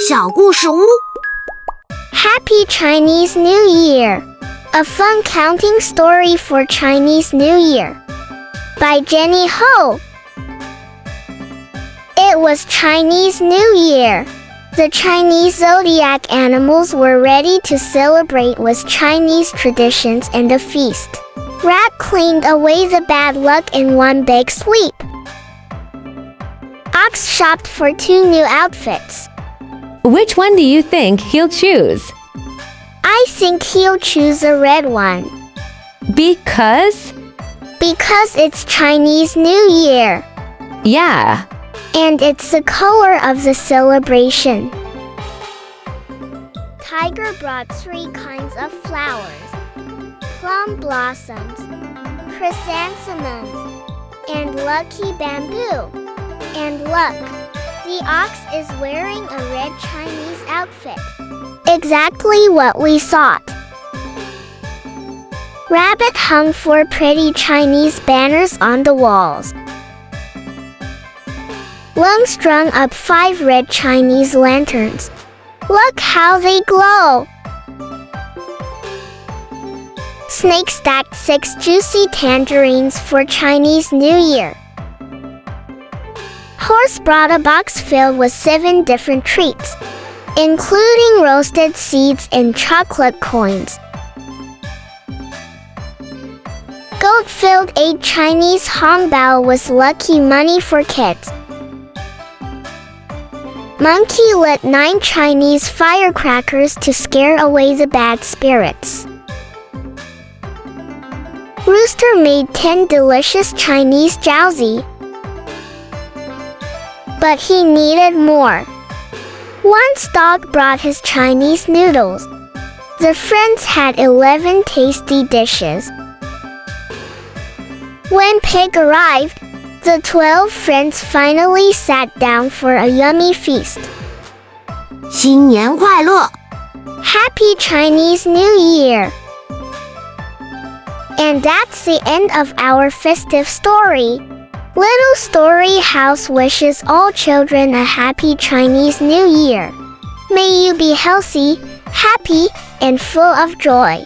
小故事屋 Happy Chinese New Year! A fun counting story for Chinese New Year by Jenny Ho. It was Chinese New Year. The Chinese zodiac animals were ready to celebrate with Chinese traditions and a feast. Rat cleaned away the bad luck in one big sweep. Ox shopped for 2 new outfits. Which one do you think he'll choose? I think he'll choose a red one. Because? Because it's Chinese New Year. Yeah. And it's the color of the celebration. Tiger brought 3 kinds of flowers: plum blossoms, chrysanthemums, and lucky bamboo. And look, the ox is wearing a red Chinese outfit. Exactly what we thought. Rabbit hung 4 pretty Chinese banners on the walls. Lung strung up 5 red Chinese lanterns. Look how they glow! Snake stacked 6 juicy tangerines for Chinese New Year. Horse brought a box filled with 7 different treats, including roasted seeds and chocolate coins. Goat filled 8 Chinese hongbao with lucky money for kids. Monkey lit 9 Chinese firecrackers to scare away the bad spirits. Rooster made 10 delicious Chinese饺子. But he needed more. Once dog brought his Chinese noodles. The friends had 11 tasty dishes. When pig arrived, the 12 friends finally sat down for a yummy feast. 新年快乐 Happy Chinese New Year! And that's the end of our festive story. Little Story House wishes all children a happy Chinese New Year. May you be healthy, happy, and full of joy.